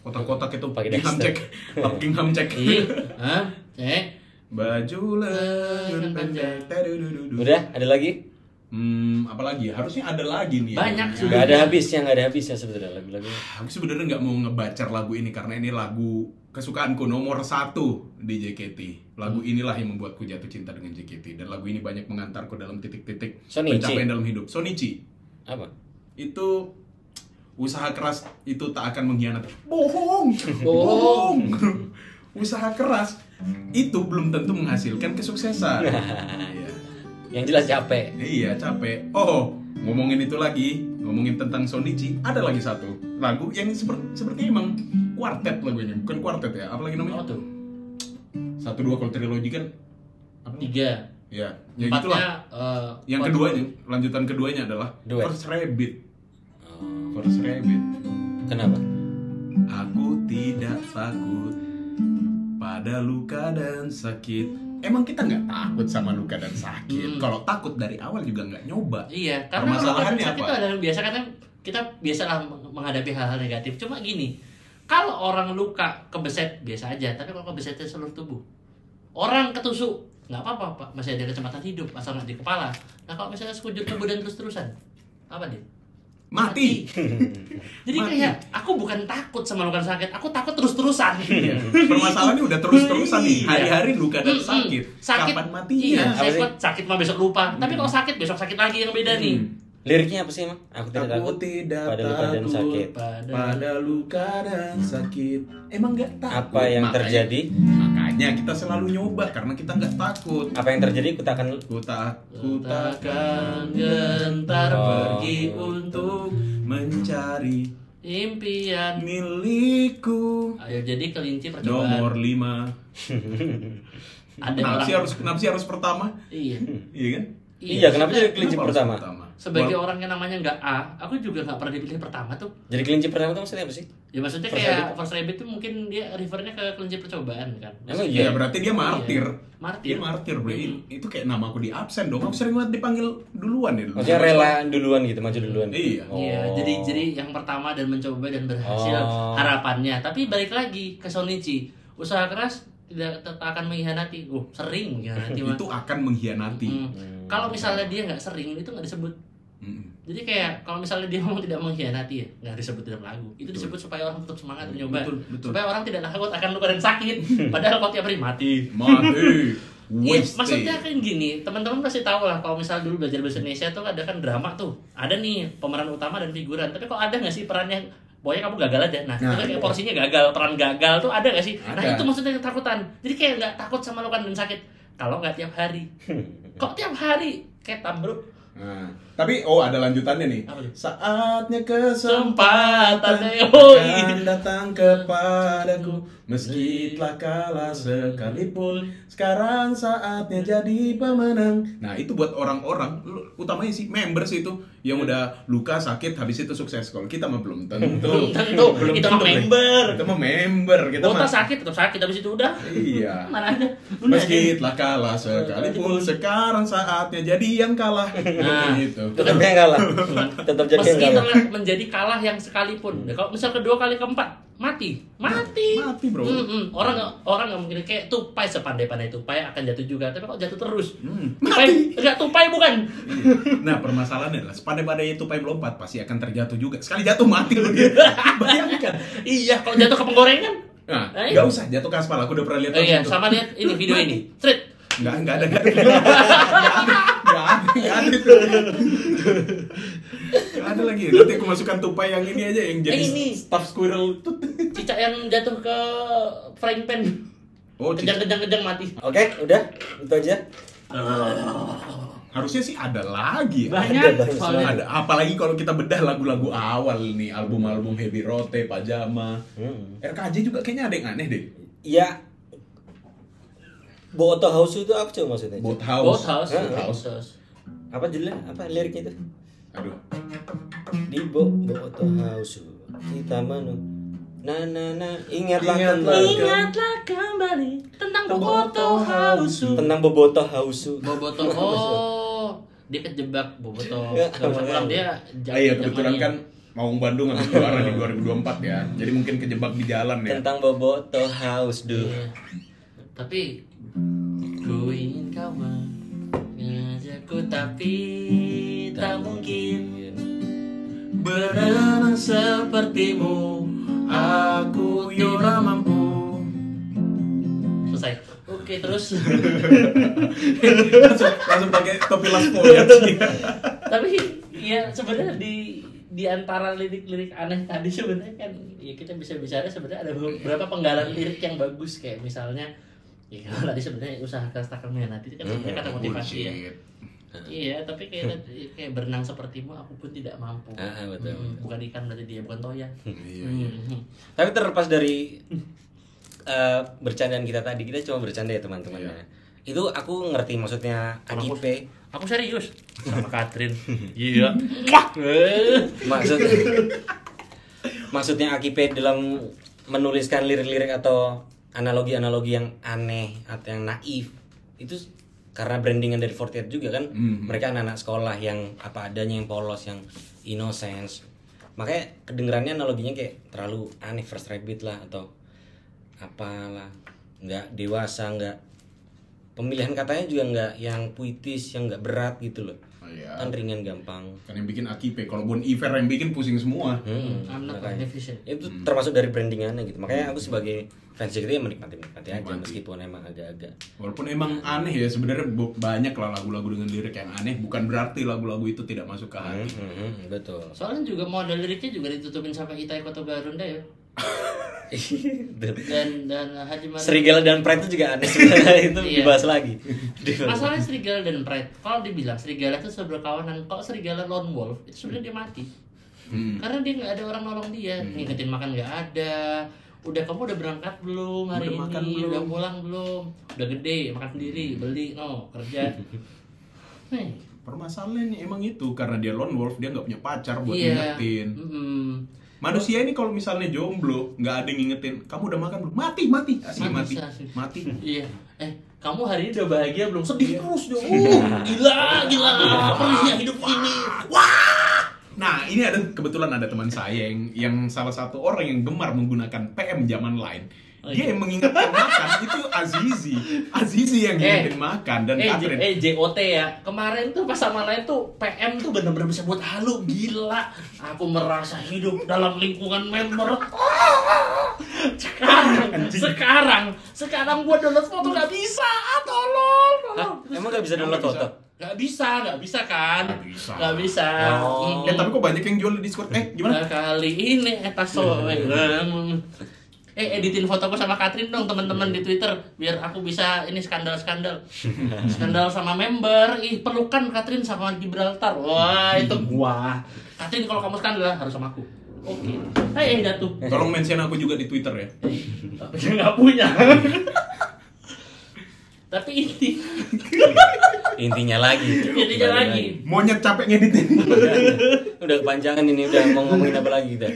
kotak-kotak itu pakai Buckingham Dexter. cek. Buckingham cek. Hah? Baju lengan pendek. Udah, ada lagi? Apalagi harusnya ada lagi nih. Banyak ya. sih. Nggak ada habisnya sebetulnya lagu-lagu. Aku sebenarnya nggak mau ngebacar lagu ini karena ini lagu kesukaanku nomor 1 di JKT. Lagu inilah yang membuatku jatuh cinta dengan JKT, dan lagu ini banyak mengantarku dalam titik-titik Shonichi. pencapaian dalam hidup. Shonichi. Apa? Itu usaha keras itu tak akan mengkhianati. Bohong. Usaha keras itu belum tentu menghasilkan kesuksesan. Iya. Yang jelas capek. Iya, capek. Oh, ngomongin itu lagi, ngomongin tentang Shonichi, ada lagi satu lagu yang seperti emang kuartet lagunya, bukan kuartet ya, apa lagi namanya? Apa tuh? 1, 2 kalau trilogi kan apa? 3. Ya, ya Empatnya, gitulah. Yang keduanya, lanjutan keduanya adalah Duet. First Rabbit. First Rabbit. Kenapa? Aku tidak takut pada luka dan sakit. Emang kita nggak takut sama luka dan sakit. Kalau takut dari awal juga nggak nyoba. Iya, karena Permasalahannya kalau sakit apa? itu adalah biasa, karena kita biasalah menghadapi hal-hal negatif. Cuma gini, kalau orang luka kebeset biasa aja, tapi kalau kebesetnya seluruh tubuh, orang ketusuk nggak apa-apa, Pak, masih ada kesempatan hidup asal nggak di kepala. Nah kalau misalnya sekujur tubuh dan terus-terusan, apa deh? Mati. Jadi Mati. kayak aku bukan takut sama luka sakit, aku takut terus-terusan. Permasalahannya udah terus-terusan nih. Iya. Hari-hari luka dan sakit. Kapan matinya? Iya, Apa sih? sakit mah besok lupa. Tapi kalau sakit besok sakit lagi yang beda nih. Liriknya apa sih emang? Aku tidak takut tidak pada luka dan sakit. pada luka dan sakit. Emang nggak takut. Apa yang terjadi? Makanya kita selalu nyoba karena kita nggak takut. Apa yang terjadi? Ku takkan Ku Takkan gentar pergi untuk mencari impian. milikku. Ayo jadi kelinci percobaan. Nomor 5. Ada Kenapa sih harus pertama? Iya. Iya kan? Iya, kenapa jadi kelinci Kenapa harus pertama? Sebagai orang yang namanya nggak A, aku juga nggak pernah dipilih pertama tuh. Jadi kelinci pertama itu maksudnya apa sih? Ya maksudnya First kayak Rabbit? First Rabbit tuh mungkin dia refernya ke kelinci percobaan kan. Emang Iya, iya? berarti dia martir. Martir. Dia martir, bro. Itu kayak nama aku di absen dong. Aku sering banget dipanggil duluan ya. Maksudnya rela duluan gitu, maju duluan. Iya. Iya, jadi yang pertama dan mencoba dan berhasil harapannya. Tapi balik lagi ke Shonichi, usaha keras tidak akan mengkhianati. Sering mengkhianati. mah. Itu akan mengkhianati. Kalau misalnya dia nggak sering, itu nggak disebut. Jadi kayak kalau misalnya dia mau tidak mengkhianati ya nggak disebut dalam lagu. Itu disebut supaya orang tetap semangat mencoba. Betul. Supaya orang tidak takut akan luka dan sakit. Padahal kalau tiap hari mati. Mati. Iya, Wasted. maksudnya kan gini, teman-teman pasti tahu lah kalau misalnya dulu belajar bahasa Indonesia tuh ada kan drama tuh. Ada nih pemeran utama dan figuran. Tapi kok ada nggak sih perannya pokoknya kamu gagal aja. Nah, itu kan kayak porsinya gagal, peran gagal tuh ada gak sih? Nah, itu maksudnya ketakutan. Jadi kayak nggak takut sama luka dan sakit. Kalau nggak tiap hari. Kok tiap hari? Ketam, bro. Nah, tapi ada lanjutannya nih. Saatnya kesempatan akan datang kepadaku, meski telah kalah sekalipun, sekarang saatnya jadi pemenang. Nah, itu buat orang-orang, utamanya sih members itu yang udah luka sakit habis itu sukses. Kalau kita mah belum tentu. Belum itu mah member. Kita mah member. Kita mah sakit tetap sakit habis itu udah. Iya. Mana ada. Meski telah kalah sekalipun, sekarang saatnya jadi yang kalah. Nah, gitu. Tetap yang kalah. Tetap jadi yang meski kalah. telah menjadi kalah yang sekalipun. Nah, kalau misal kedua kali keempat mati. Mati, bro. Orang nggak mungkin kayak tupai, sepandai-pandai tupai akan jatuh juga, tapi kok jatuh terus. Mati. Enggak, tupai bukan. Nah, permasalahannya adalah sepandai-pandai tupai melompat pasti akan terjatuh juga. Sekali jatuh mati loh dia. Bayangkan. Iya, kalau jatuh ke penggorengan. Nah, nggak usah jatuh ke aspal. Aku udah pernah lihat. Iya, sama lihat ini video ini. Street. Nggak ada. Nggak ada itu. Nggak ada lagi. Nanti aku masukkan tupai yang ini aja, yang jadi stuffed squirrel. Cicak yang jatuh ke frying pan. Kejang mati. Oke, udah. Itu aja. Harusnya sih ada lagi. Banyak. Ada. Apalagi kalau kita bedah lagu-lagu awal nih, album-album Heavy Rote, Pajama. RKJ juga kayaknya ada yang aneh deh. Iya. Boto House itu apa coba maksudnya? Boat House. Apa judulnya? Apa liriknya itu? Aduh. Di Boto House kita manu. Ingatlah kembali tentang Boboto House. Tentang Boboto House. Boboto. Dia kejebak Boboto. Ya, Gak bisa pulang dia. Iya, kebetulan kan Maung Bandung habis juara di 2024 ya. Jadi mungkin kejebak di jalan ya. Tentang Boboto House Iya. Tapi ku ingin kau mengajakku, tapi tak mungkin berenang sepertimu. Aku yura mampu. Selesai. Oke, terus langsung pakai topi laspo ya. tapi ya sebenarnya di antara lirik-lirik aneh tadi sebenarnya kan ya kita bisa bicara sebenarnya ada beberapa penggalan lirik yang bagus, kayak misalnya ya kalau tadi sebenarnya usaha keras-keras nanti itu kan sebenarnya kata motivasi ya. Iya, tapi kayak berenang sepertimu aku pun tidak mampu. Betul. Bukan ikan berarti dia, bukan toya. Iya. Tapi terlepas dari bercandaan kita tadi, kita cuma bercanda ya teman-teman. Itu aku ngerti maksudnya AKP. Aku serius sama Katrin. Iya. Maksudnya AKP dalam menuliskan lirik-lirik atau analogi-analogi yang aneh atau yang naif itu karena brandingan dari 48 juga kan. Mereka anak-anak sekolah yang apa adanya, yang polos, yang innocence. Makanya kedengerannya analoginya kayak terlalu aneh, First Rabbit lah atau apalah, nggak dewasa, nggak, pemilihan katanya juga nggak yang puitis, yang nggak berat gitu loh. Kan ringan, gampang. Kan yang bikin AKP, kalau Bon Iver yang bikin pusing semua. I'm not magnificent. Itu termasuk dari brandingannya gitu. Makanya aku sebagai fans itu ya menikmati aja meskipun emang agak-agak. Walaupun emang aneh ya sebenarnya, banyak lah lagu-lagu dengan lirik yang aneh. Bukan berarti lagu-lagu itu tidak masuk ke hati. Betul. Soalnya juga model liriknya juga ditutupin sampai Itai Koto Garunda ya. dan Haji Maruf. Serigala dan Pride itu juga aneh sebenarnya. Itu dibahas lagi. Masalahnya Serigala dan Pride, kalau dibilang serigala itu seberkawanan, kalau serigala lone wolf itu sebenarnya dia mati. Karena dia nggak ada orang nolong dia, ngingetin makan nggak ada. Udah, kamu udah berangkat belum hari ini? Udah pulang belum? Udah gede, makan sendiri, beli, kerja. Permasalahannya emang itu, karena dia lone wolf, dia nggak punya pacar buat ngingetin. Manusia ini kalau misalnya jomblo, nggak ada yang ngingetin, kamu udah makan belum? Mati. Mati. Iya. Kamu hari ini udah bahagia belum? Sedih terus dong. Gila. Perihnya hidup ini. Wah. Nah, ini kebetulan ada teman saya yang salah satu orang yang gemar menggunakan PM zaman lain. Dia yang mengingatkan makan itu Azizi yang ngingetin makan dan Katrin. JOT ya. Kemarin tuh pas sama lain tuh PM tuh bener-bener bisa buat halu, gila. Aku merasa hidup dalam lingkungan member. Sekarang gua download foto nggak bisa. Tolong. Emang nggak bisa download foto? Nggak bisa kan? Nggak bisa. Oh. Tapi kok banyak yang jual di Discord? Gimana? Nah, kali ini editin fotoku sama Katrin dong teman-teman di Twitter biar aku bisa ini skandal sama member. Pelukan Katrin sama Gibraltar. Wah, itu gua. Katrin kalau kamu skandal harus sama aku. Oke. Jatuh. Tolong mention aku juga di Twitter ya. Tapi saya nggak punya. Tapi Intinya lagi. Monyet capek ngeditin. Udah kepanjangan ini, udah mau ngomongin apa lagi kita?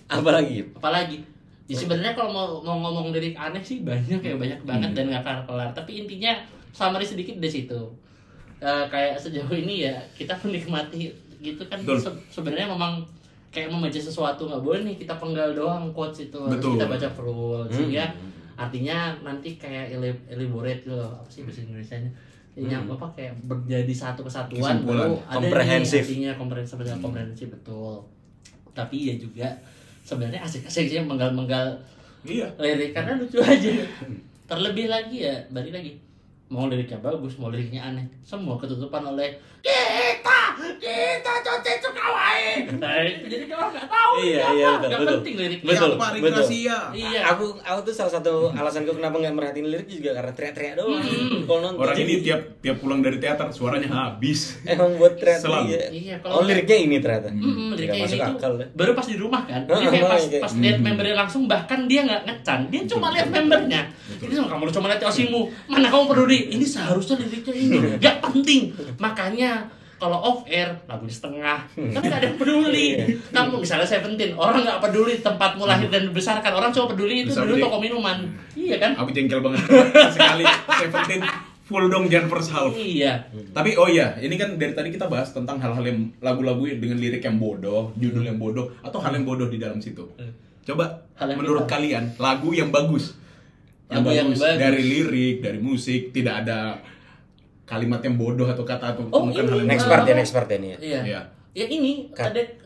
Apalagi? Ya sebenarnya kalau mau ngomong lirik aneh sih banyak banget dan nggak kelar. Tapi intinya summary sedikit di situ. Kayak sejauh ini ya kita menikmati gitu kan. Sebenarnya memang kayak membaca sesuatu nggak boleh nih kita penggal doang quotes itu. Harus kita baca full. Ya artinya nanti kayak elaborate gitu loh. Apa sih bahasa Indonesianya? Apa kayak menjadi satu kesatuan baru ada komprehensif. Artinya komprehensif betul. Tapi ya juga sebenarnya asik-asik sih menggal-menggal lirik karena lucu aja. Terlebih lagi ya balik lagi mau liriknya bagus mau liriknya aneh semua ketutupan oleh kita coce kawaii. Jadi orang nggak tahu. Iya, nggak betul. penting liriknya. Betul. Iya. Aku tuh salah satu alasanku kenapa nggak merhatiin lirik juga karena teriak-teriak doang. Kalau nonton Orang ini tiap pulang dari teater suaranya habis. emang buat Selalu. teriak. Iya, Liriknya ini ternyata. Liriknya Nggak ini masuk tuh akal. baru pas di rumah kan. Jadi kayak pas lihat membernya langsung bahkan dia nggak ngecan, dia cuma lihat membernya. Jadi kamu cuma lihat osimu, mana kamu peduli? Ini seharusnya liriknya ini, nggak penting. Makanya kalau off air lagunya setengah, tapi nggak ada yang peduli. Kamu misalnya Seventeen, orang nggak peduli tempatmu lahir dan dibesarkan, orang cuma peduli itu dulu toko minuman, iya kan? Aku jengkel banget sekali Seventeen full dong jangan first half. Iya. Tapi ini kan dari tadi kita bahas tentang hal-hal yang lagu-lagu dengan lirik yang bodoh, judul yang bodoh, atau hal yang bodoh di dalam situ. Coba menurut kalian lagu yang bagus, Lagu yang bagus. dari lirik, dari musik, tidak ada kalimat yang bodoh atau kata atau bukan hal yang Next part ya ini ya. Iya. Ya ini